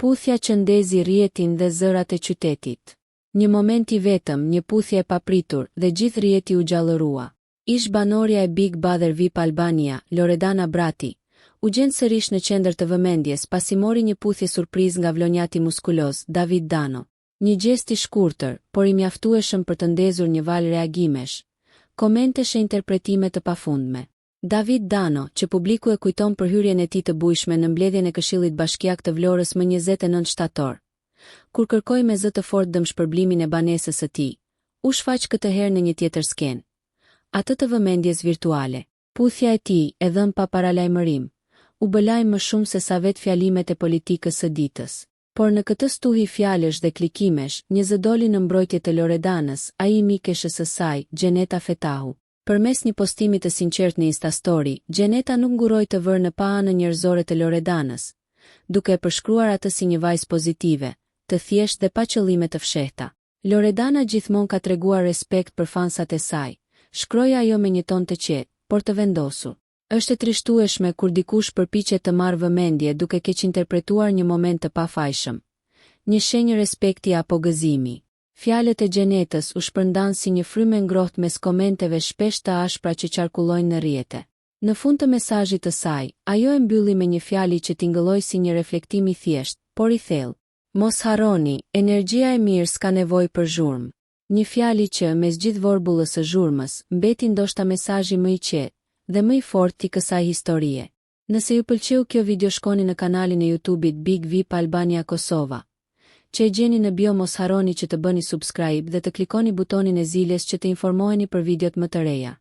Puthja që ndezi rrjetin dhe zërat e qytetit. Një moment i vetëm, një puthje e papritur, dhe gjithë rrjeti u gjallërua. Ish banorja e Big Brother VIP Albania, Loredana Brati, u gjend sërish në qendër të vëmendjes pasi mori një puthje surprizë nga vlonjati muskuloz, David Dano. Një gest i shkurtër, por i mjaftueshëm për të ndezur një valë reagimesh, komentesh e interpretime të pafundme. David Dano, që publiku e kujton për hyrjen e tij të bujshme në mbledhjen e Këshillit Bashkiak të Vlorës më 29 shtator, kur kërkoi me zë të fortë dëmshpërblimin e banesës së tij, u shfaq këtë herë në një tjetër skenë, atë të vëmendjes virtuale. Puthja e tij, e dhënë pa paralajmërim, u bë lajm më shumë se sa vetë fjalimet e politikës së ditës. Por në këtë stuhi fjalësh dhe klikimesh, një zë doli në mbrojtje të Loredanës, ai i mikeshës së saj, Gjeneta Fetahu. Përmes një postimi të sinqertë në Instastory, Gjeneta nuk nguroi të vërë në pa anën njerëzore të Loredanës, duke e përshkruar atë si një vajzë pozitive, të thjeshtë dhe pa qëllime të fshehta. Loredana gjithmonë ka treguar respekt për fansat e saj, shkroi ajo me një ton të qetë, por të vendosur. Është e trishtueshme kur dikush përpiqet të marrë vëmendje duke keq interpretuar një moment të pafajshëm, një shenjë respekti apo gëzimi. Fjalët e Gjenetës u shpërndan si një frymë e ngrohtë mes komenteve shpesh të ashpra që qarkullojnë në rrjete. Në fund të mesazhit të saj, ajo e mbylli me një fjali që tingëlloi si një reflektim i thjeshtë, por i thellë. Mos harroni, energjia e mirë s'ka nevojë për zhurmë. Një fjali që, mes gjithë vorbullës së zhurmës, mbeti ndoshta mesazhi më i qetë dhe më i fortë i kësaj historie. Nëse ju pëlqeu kjo video, shkoni në kanalin e YouTube-it Big VIP Albania Kosova, që e gjeni në bio. Mos harroni që të bëni subscribe dhe të klikoni butonin e ziljes që të informoheni për videot më të reja.